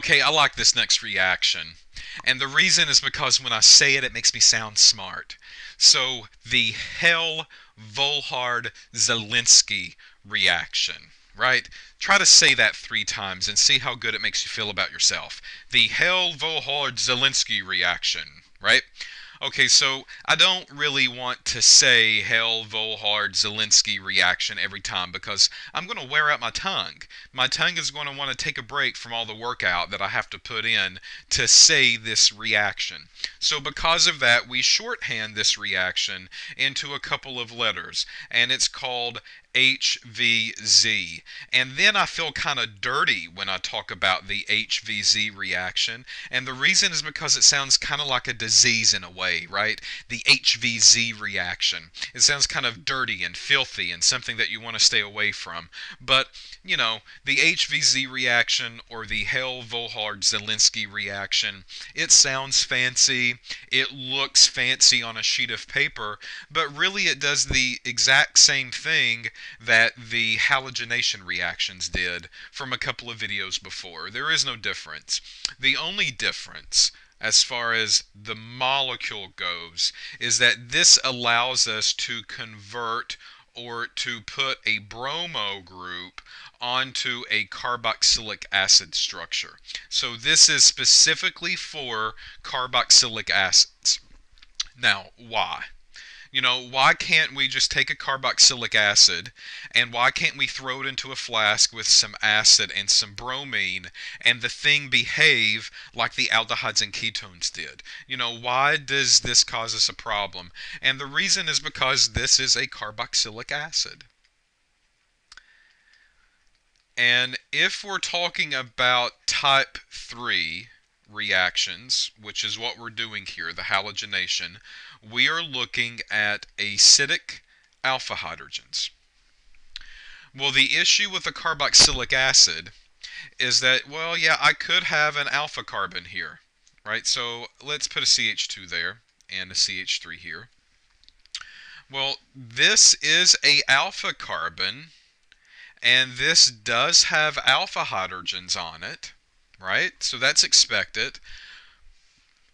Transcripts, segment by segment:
Okay, I like this next reaction. And the reason is because when I say it, it makes me sound smart. So, the Hell-Volhard-Zelinsky reaction, right? Try to say that 3 times and see how good it makes you feel about yourself. The Hell-Volhard-Zelinsky reaction, right? Okay, so I don't really want to say Hell, Volhard, Zelensky reaction every time because I'm going to wear out my tongue. My tongue is going to want to take a break from all the workout that I have to put in to say this reaction. So because of that, we shorthand this reaction into a couple of letters, and it's called HVZ. And then I feel kind of dirty when I talk about the HVZ reaction. And the reason is because it sounds kind of like a disease in a way, right? The HVZ reaction. It sounds kind of dirty and filthy and something that you want to stay away from. But, you know, the HVZ reaction or the Hell-Volhard-Zelinsky reaction, it sounds fancy. It looks fancy on a sheet of paper, but really it does the exact same thing that the halogenation reactions did from a couple of videos before. There is no difference. The only difference as far as the molecule goes is that this allows us to convert or to put a bromo group onto a carboxylic acid structure. So this is specifically for carboxylic acids. Now, why? Why can't we just take a carboxylic acid and why can't we throw it into a flask with some acid and some bromine and the thing behave like the aldehydes and ketones did? Why does this cause us a problem? And the reason is because this is a carboxylic acid. And if we're talking about type 3 reactions, which is what we're doing here, the halogenation, we are looking at acidic alpha hydrogens. Well, the issue with a carboxylic acid is that, well, yeah, I could have an alpha carbon here, right? So let's put a CH2 there and a CH3 here. Well, this is a alpha carbon, and this does have alpha hydrogens on it, right? So that's expected.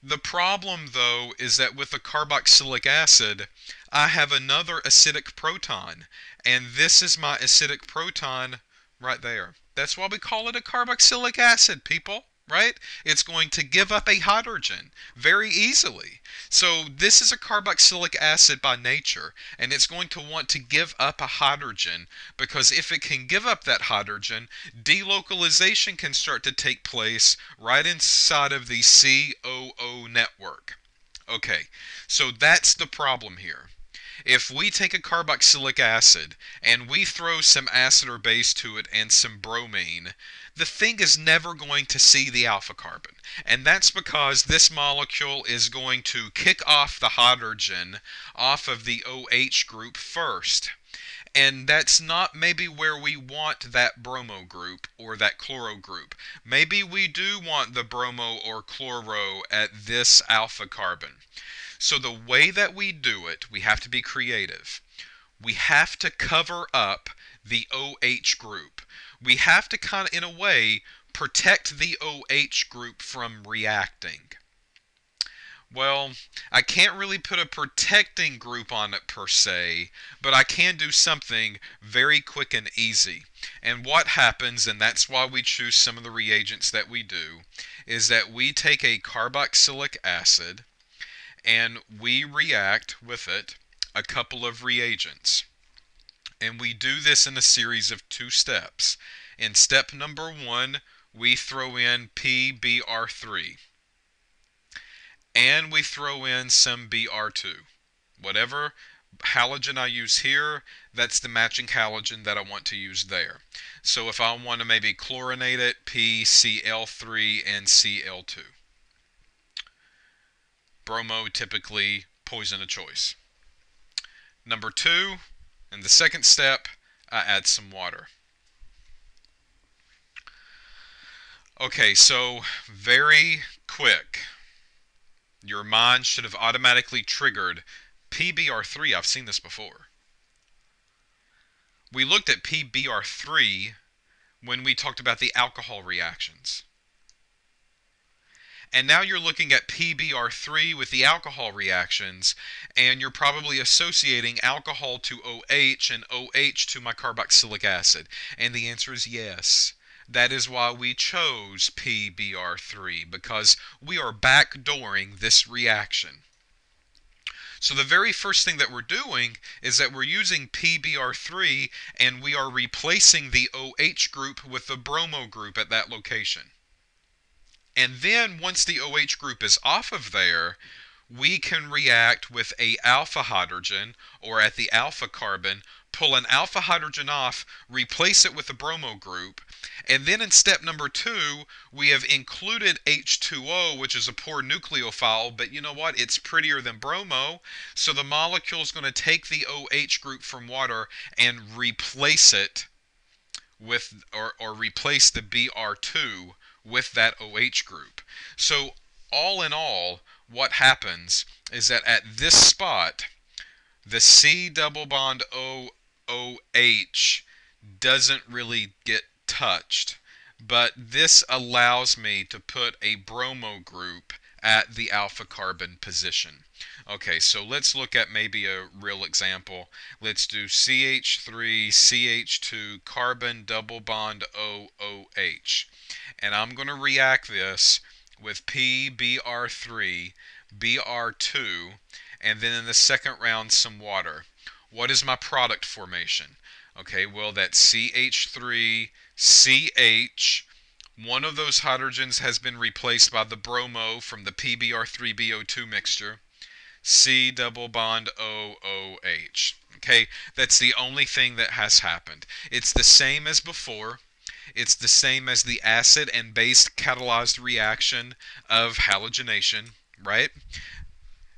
The problem, though, is that with the carboxylic acid, I have another acidic proton, and this is my acidic proton right there. That's why we call it a carboxylic acid, people, right? It's going to give up a hydrogen very easily. So this is a carboxylic acid by nature, and it's going to want to give up a hydrogen because if it can give up that hydrogen, delocalization can start to take place right inside of the COO network. Okay, so that's the problem here. If we take a carboxylic acid and we throw some acid or base to it and some bromine, the thing is never going to see the alpha carbon. And that's because this molecule is going to kick off the hydrogen off of the OH group first. And that's not maybe where we want that bromo group or that chloro group. Maybe we do want the bromo or chloro at this alpha carbon. So the way that we do it, we have to be creative. We have to cover up the OH group. We have to kind of, in a way, protect the OH group from reacting. Well, I can't really put a protecting group on it per se, but I can do something very quick and easy. And what happens, and that's why we choose some of the reagents that we do, is that we take a carboxylic acid and we react with it a couple of reagents. And we do this in a series of 2 steps. In step number 1, we throw in PBr3. And we throw in some Br2. Whatever halogen I use here, that's the matching halogen that I want to use there. So if I want to maybe chlorinate it, PCl3 and Cl2. Bromo, typically poison of choice. Number 2, in the second step, I add some water. Okay, so very quick. Your mind should have automatically triggered PBr3. I've seen this before. We looked at PBr3 when we talked about the alcohol reactions. And now you're looking at PBr3 with the alcohol reactions, and you're probably associating alcohol to OH and OH to my carboxylic acid. And the answer is yes. That is why we chose PBr3, because we are backdooring this reaction. So the very first thing that we're doing is that we're using PBr3 and we are replacing the OH group with the bromo group at that location. And then once the OH group is off of there, we can react with a alpha hydrogen, or at the alpha carbon, pull an alpha hydrogen off, replace it with a bromo group, and then in step number 2, we have included H2O, which is a poor nucleophile, but you know what? It's prettier than bromo, so the molecule is going to take the OH group from water and replace it with, or replace the Br2 with that OH group. So all in all, what happens is that at this spot, the C double bond OH doesn't really get touched, but this allows me to put a bromo group at the alpha carbon position. Okay, so let's look at maybe a real example. Let's do CH3, CH2, carbon double bond OOH. And I'm going to react this with PBr3, Br2, and then in the second round some water. What is my product formation? Okay, well that's CH3, CH. One of those hydrogens has been replaced by the bromo from the PBr3BO2 mixture. C double bond OOH. Okay, that's the only thing that has happened. It's the same as before. It's the same as the acid and base catalyzed reaction of halogenation, right?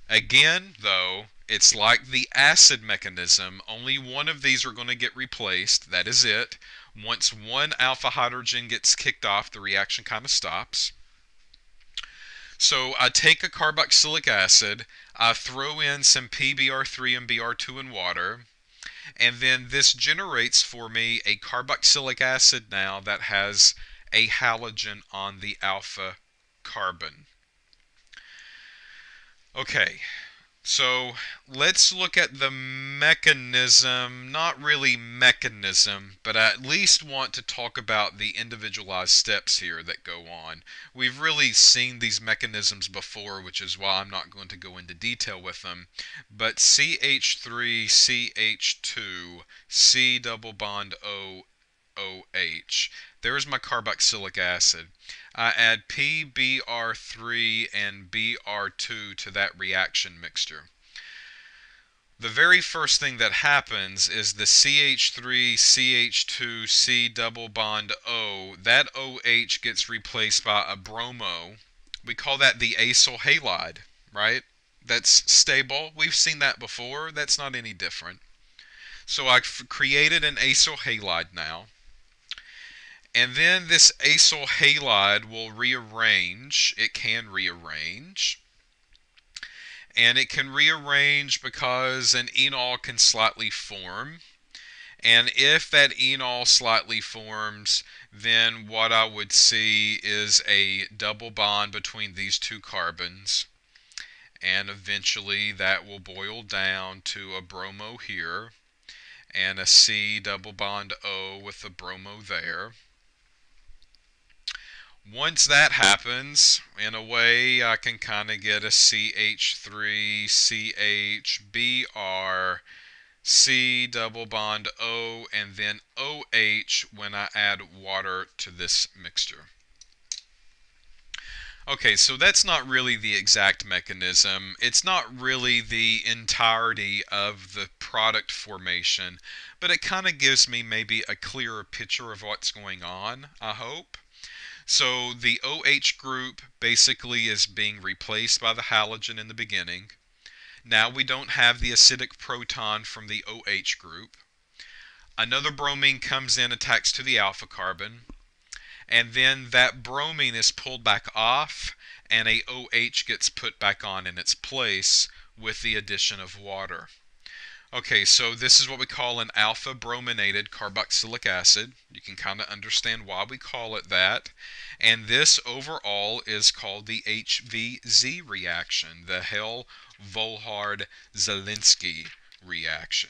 Again, though, it's like the acid mechanism. Only one of these are going to get replaced. That is it. Once one alpha hydrogen gets kicked off, the reaction kind of stops. So I take a carboxylic acid, I throw in some PBr3 and Br2 in water, and then this generates for me a carboxylic acid now that has a halogen on the alpha carbon. Okay, so let's look at the mechanism, not really mechanism, but I at least want to talk about the individualized steps here that go on. We've really seen these mechanisms before, which is why I'm not going to go into detail with them. But CH3, CH2, C double bond OH. There's my carboxylic acid. I add PBr3 and Br2 to that reaction mixture. The very first thing that happens is the CH3, CH2, C double bond O, that OH gets replaced by a bromo. We call that the acyl halide, right? That's stable. We've seen that before. That's not any different. So I've created an acyl halide now. And then this acyl halide will rearrange. It can rearrange. And it can rearrange because an enol can slightly form. And if that enol slightly forms, then what I would see is a double bond between these two carbons. And eventually that will boil down to a bromo here and a C double bond O with a bromo there. Once that happens, in a way, I can kind of get a CH3, CH, Br, C double bond O, and then OH when I add water to this mixture. Okay, so that's not really the exact mechanism. It's not really the entirety of the product formation, but it kind of gives me maybe a clearer picture of what's going on, I hope. So the OH group basically is being replaced by the halogen in the beginning. Now we don't have the acidic proton from the OH group. Another bromine comes in, attacks to the alpha carbon, and then that bromine is pulled back off and a OH gets put back on in its place with the addition of water. Okay, so this is what we call an alpha brominated carboxylic acid. You can kind of understand why we call it that. And this overall is called the HVZ reaction, the Hell-Volhard-Zelinsky reaction.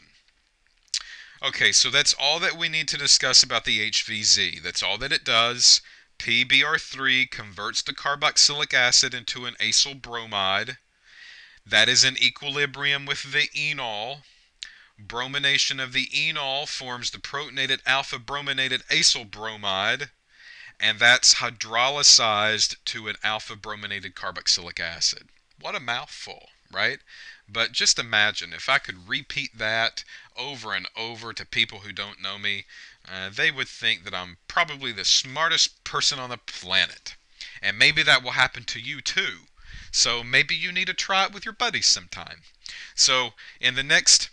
Okay, so that's all that we need to discuss about the HVZ. That's all that it does. PBr3 converts the carboxylic acid into an acyl bromide. That is in equilibrium with the enol. Bromination of the enol forms the protonated alpha brominated acyl bromide, and that's hydrolysized to an alpha brominated carboxylic acid. What a mouthful, right? But just imagine if I could repeat that over and over to people who don't know me, they would think that I'm probably the smartest person on the planet. And maybe that will happen to you too. So maybe you need to try it with your buddies sometime. So in the next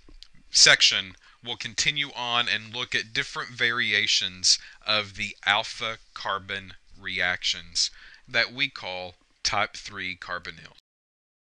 section, we'll continue on and look at different variations of the alpha carbon reactions that we call type 3 carbonyls.